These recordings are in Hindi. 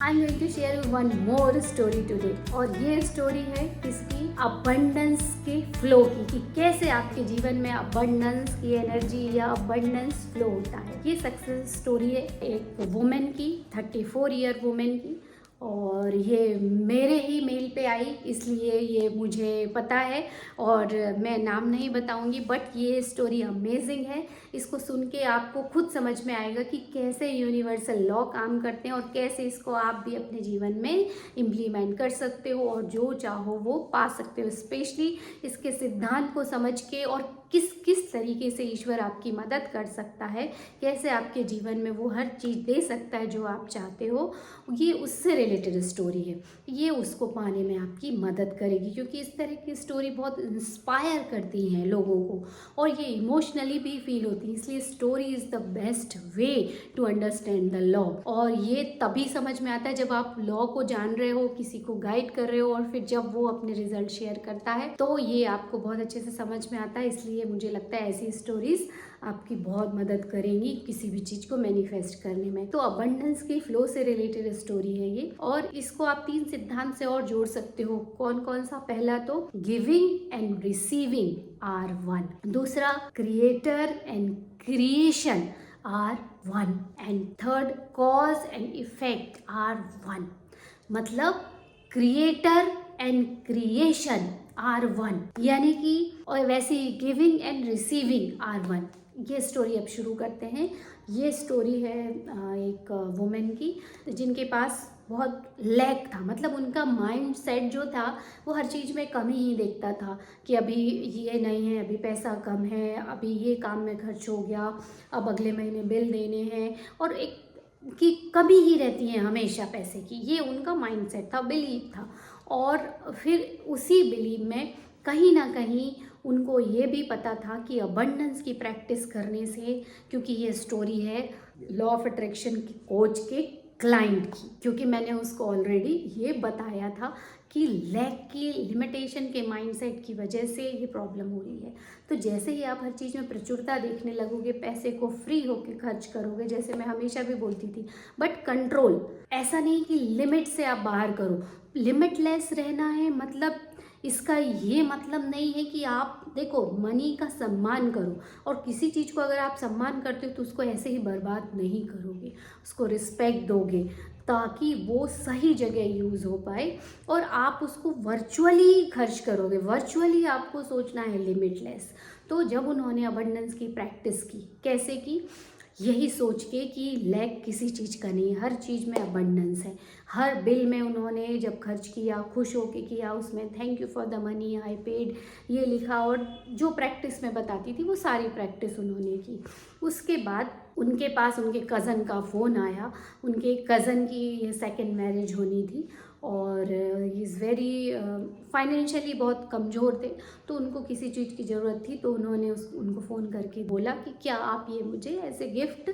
I am going to share one more story today. और ये स्टोरी है किसकी? अबंडेंस के फ्लो की, कि कैसे आपके जीवन में अबंडेंस की एनर्जी या अबंडेंस फ्लो होता है। ये सक्सेस स्टोरी है एक वुमेन की, 34 ईयर वुमेन की। और ये मेरे ही मेल पे आई, इसलिए ये मुझे पता है और मैं नाम नहीं बताऊंगी, बट ये स्टोरी अमेजिंग है। इसको सुन के आपको खुद समझ में आएगा कि कैसे यूनिवर्सल लॉ काम करते हैं और कैसे इसको आप भी अपने जीवन में इम्प्लीमेंट कर सकते हो और जो चाहो वो पा सकते हो। स्पेशली इसके सिद्धांत को समझ के और किस किस तरीके से ईश्वर आपकी मदद कर सकता है, कैसे आपके जीवन में वो हर चीज़ दे सकता है जो आप चाहते हो, ये उससे रिलेटेड स्टोरी है। ये उसको पाने में आपकी मदद करेगी, क्योंकि इस तरह की स्टोरी बहुत इंस्पायर करती हैं लोगों को और ये इमोशनली भी फील होती है। इसलिए story is the best way to understand the law. और ये तभी समझ में आता है जब आप लॉ को जान रहे हो, किसी को गाइड कर रहे हो, और फिर जब वो अपने रिजल्ट शेयर करता है तो ये आपको बहुत अच्छे से समझ में आता है। इसलिए मुझे लगता है ऐसी स्टोरीज आपकी बहुत मदद करेंगी किसी भी चीज़ को मैनिफेस्ट करने में। तो अबंडेंस की फ्लो से रिलेटेड स्टोरी है ये, और इसको आप 3 सिद्धांत से और जोड़ सकते हो। कौन कौन सा? पहला तो giving and receiving are one. दूसरा, creator and creation are one. And third, cause and effect are one. मतलब creator and creation are one, यानी कि और वैसे ही giving and receiving are one. ये स्टोरी अब शुरू करते हैं। ये स्टोरी है एक वुमेन की जिनके पास बहुत लैक था। मतलब उनका माइंड सेट जो था वो हर चीज़ में कमी ही देखता था कि अभी ये नहीं है, अभी पैसा कम है, अभी ये काम में खर्च हो गया, अब अगले महीने बिल देने हैं, और एक की कमी ही रहती है हमेशा पैसे की। ये उनका माइंड सेट था, बिलीव था। और फिर उसी बिलीव में कहीं ना कहीं उनको ये भी पता था कि अबंडेंस की प्रैक्टिस करने से, क्योंकि ये स्टोरी है लॉ ऑफ अट्रैक्शन की कोच के क्लाइंट की, क्योंकि मैंने उसको ऑलरेडी ये बताया था कि लैक की लिमिटेशन के माइंडसेट की वजह से ये प्रॉब्लम हो रही है। तो जैसे ही आप हर चीज़ में प्रचुरता देखने लगोगे, पैसे को फ्री होके खर्च करोगे, जैसे मैं हमेशा भी बोलती थी, बट कंट्रोल, ऐसा नहीं कि लिमिट से आप बाहर करो। लिमिटलेस रहना है, मतलब इसका ये मतलब नहीं है कि आप देखो मनी का सम्मान करो, और किसी चीज़ को अगर आप सम्मान करते हो तो उसको ऐसे ही बर्बाद नहीं करोगे, उसको रिस्पेक्ट दोगे ताकि वो सही जगह यूज़ हो पाए, और आप उसको वर्चुअली खर्च करोगे। वर्चुअली आपको सोचना है लिमिटलेस। तो जब उन्होंने अबंडेंस की प्रैक्टिस की, कैसे की? यही सोच के कि लैक किसी चीज़ का नहीं, हर चीज़ में अबंडेंस है। हर बिल में उन्होंने जब खर्च किया, खुश होके किया, उसमें thank you for the money I paid ये लिखा, और जो प्रैक्टिस में बताती थी वो सारी प्रैक्टिस उन्होंने की। उसके बाद उनके पास उनके कज़न का फ़ोन आया। उनके कज़न की ये सेकंड मैरिज होनी थी और इज़ वेरी फाइनेंशियली बहुत कमज़ोर थे, तो उनको किसी चीज़ की ज़रूरत थी। तो उन्होंने उनको फ़ोन करके बोला कि क्या आप ये मुझे ऐसे गिफ्ट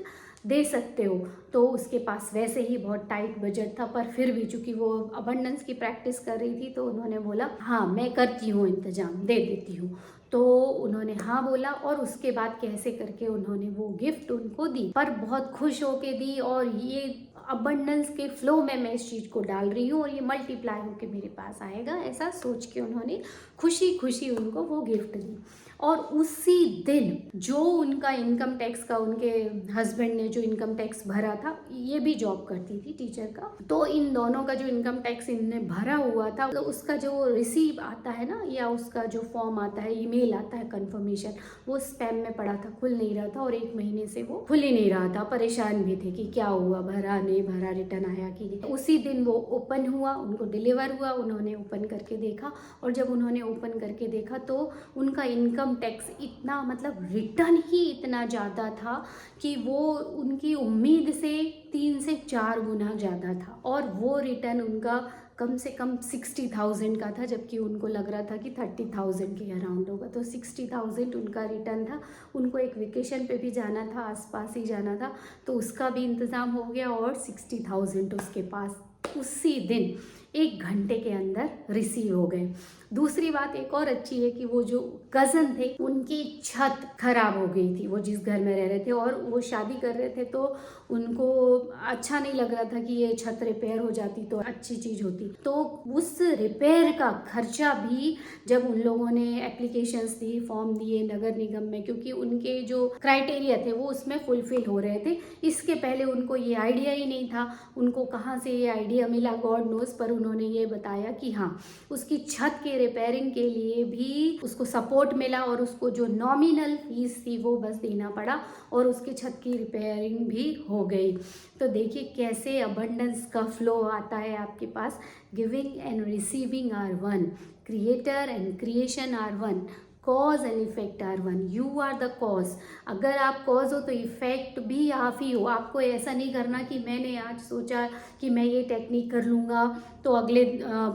दे सकते हो। तो उसके पास वैसे ही बहुत टाइट बजट था, पर फिर भी चूँकि वो अबंडेंस की प्रैक्टिस कर रही थी तो उन्होंने बोला हाँ मैं करती हूँ, इंतज़ाम दे देती हूँ। तो उन्होंने हाँ बोला, और उसके बाद कैसे करके उन्होंने वो गिफ्ट उनको दी, पर बहुत खुश होके दी। और ये अबंडेंस के फ्लो में मैं इस चीज़ को डाल रही हूँ और ये मल्टीप्लाई होके मेरे पास आएगा, ऐसा सोच के उन्होंने खुशी खुशी उनको वो गिफ्ट दी। और उसी दिन जो उनका इनकम टैक्स का, उनके हस्बैंड ने जो इनकम टैक्स भरा था, ये भी जॉब करती थी टीचर का, तो इन दोनों का जो इनकम टैक्स इनने भरा हुआ था, तो उसका जो रिसीव आता है ना, या उसका जो फॉर्म आता है, ईमेल आता है कंफर्मेशन, वो स्पैम में पड़ा था, खुल नहीं रहा था, और 1 महीने से वो खुल ही नहीं रहा था। परेशान भी थे कि क्या हुआ, भरा नहीं भरा, रिटर्न आया कि नहीं। उसी दिन वो ओपन हुआ, उनको डिलीवर हुआ, उन्होंने ओपन करके देखा, और जब उन्होंने ओपन करके देखा तो उनका इनकम टैक्स इतना, मतलब रिटर्न ही इतना ज़्यादा था कि वो उनकी उम्मीद से 3 से 4 गुना ज़्यादा था। और वो रिटर्न उनका कम से कम 60,000 का था, जबकि उनको लग रहा था कि 30,000 के अराउंड होगा। तो 60,000 उनका रिटर्न था। उनको एक वेकेशन पे भी जाना था, आसपास ही जाना था, तो उसका भी इंतज़ाम हो गया, और 60,000 उसके पास उसी दिन 1 घंटे के अंदर रिसीव हो गए। दूसरी बात एक और अच्छी है कि वो जो कज़न थे उनकी छत खराब हो गई थी, वो जिस घर में रह रहे थे, और वो शादी कर रहे थे तो उनको अच्छा नहीं लग रहा था कि ये छत रिपेयर हो जाती तो अच्छी चीज़ होती। तो उस रिपेयर का खर्चा भी जब उन लोगों ने एप्लीकेशंस दी, फॉर्म दिए नगर निगम में, क्योंकि उनके जो क्राइटेरिया थे वो उसमें फुलफिल हो रहे थे, इसके पहले उनको ये आइडिया ही नहीं था। उनको कहाँ से ये आइडिया मिला गॉड नोस, पर उन्होंने ये बताया कि हाँ उसकी छत के रिपेयरिंग के लिए भी उसको सपोर्ट मिला और उसको जो नॉमिनल फीस थी वो बस देना पड़ा और उसकी छत की रिपेयरिंग भी हो गई। तो देखिए कैसे अबंडेंस का फ्लो आता है आपके पास। Giving and receiving are one, creator and creation are one, cause and effect are one, you are the cause. अगर आप कॉज हो तो इफेक्ट भी आप ही हो। आपको ऐसा नहीं करना कि मैंने आज सोचा कि मैं ये टेक्निक कर लूँगा तो अगले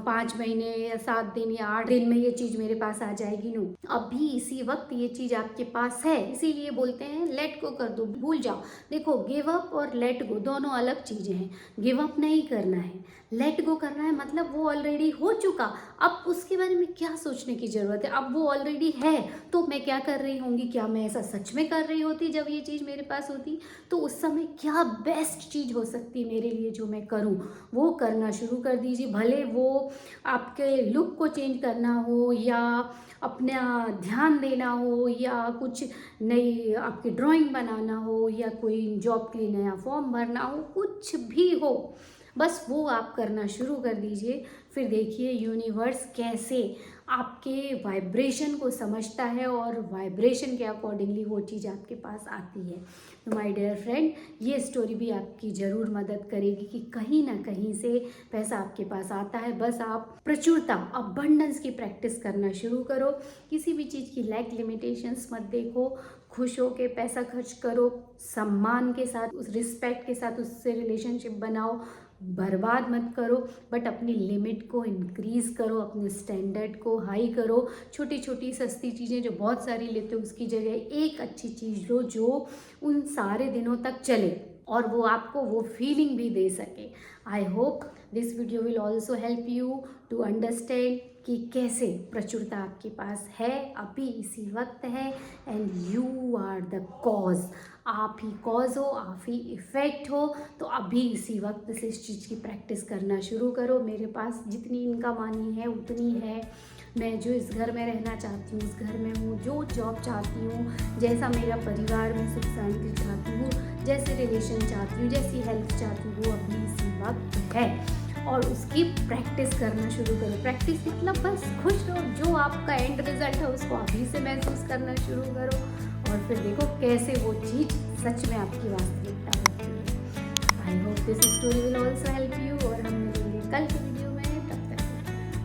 5 महीने या 7 दिन या 8 दिन में ये चीज़ मेरे पास आ जाएगी। नो, अभी इसी वक्त ये चीज़ आपके पास है, इसीलिए बोलते हैं लेट गो कर दो, भूल जाओ। देखो गिव अप और लेट गो दोनों अलग चीज़ें हैं। गिव अप नहीं करना है, लेट गो करना है, मतलब वो ऑलरेडी हो चुका, अब उसके बारे में क्या सोचने की ज़रूरत है। अब वो ऑलरेडी है तो मैं क्या कर रही होंगी, क्या मैं ऐसा सच में कर रही होती जब ये चीज़ मेरे पास होती, तो उस समय क्या बेस्ट चीज़ हो सकती मेरे लिए जो मैं करूँ वो करना शुरू कर दीजिए। भले वो आपके लुक को चेंज करना हो या अपना ध्यान देना हो या कुछ नई आपकी ड्राइंग बनाना हो या कोई जॉब के लिए नया फॉर्म भरना हो, कुछ भी हो, बस वो आप करना शुरू कर दीजिए। फिर देखिए यूनिवर्स कैसे आपके वाइब्रेशन को समझता है और वाइब्रेशन के अकॉर्डिंगली वो चीज़ आपके पास आती है। तो माय डियर फ्रेंड, ये स्टोरी भी आपकी ज़रूर मदद करेगी कि कहीं ना कहीं से पैसा आपके पास आता है। बस आप प्रचुरता, अबंडेंस की प्रैक्टिस करना शुरू करो। किसी भी चीज़ की लैक लिमिटेशंस मत देखो, खुश हो के पैसा खर्च करो, सम्मान के साथ, उस रिस्पेक्ट के साथ उससे रिलेशनशिप बनाओ, बर्बाद मत करो, बट अपनी लिमिट को इंक्रीज़ करो, अपने स्टैंडर्ड को हाई करो। छोटी छोटी सस्ती चीज़ें जो बहुत सारी लेते हो उसकी जगह एक अच्छी चीज़ लो जो उन सारे दिनों तक चले और वो आपको वो फीलिंग भी दे सके। I hope this video will also help you to understand कि कैसे प्रचुरता आपके पास है, अभी इसी वक्त है, and you are the cause. आप ही कॉज हो, आप ही इफ़ेक्ट हो। तो अभी इसी वक्त से इस चीज़ की प्रैक्टिस करना शुरू करो। मेरे पास जितनी इनकम आनी है उतनी है, मैं जो इस घर में रहना चाहती हूँ उस घर में हूँ, जो जॉब चाहती हूँ, जैसा मेरा परिवार में सुख शांति चाहती हूँ, जैसे रिलेशन चाहती हूँ, जैसी हेल्थ चाहती हूँ, वो अभी इसी वक्त है। और उसकी प्रैक्टिस करना शुरू करो। प्रैक्टिस मतलब बस खुश रहो, जो आपका एंड रिजल्ट है उसको अभी से महसूस करना शुरू करो और फिर देखो कैसे वो चीज़ सच में आपकी वास्तविकता होती है। आई hope this story will also help you और हम मिलेंगे कल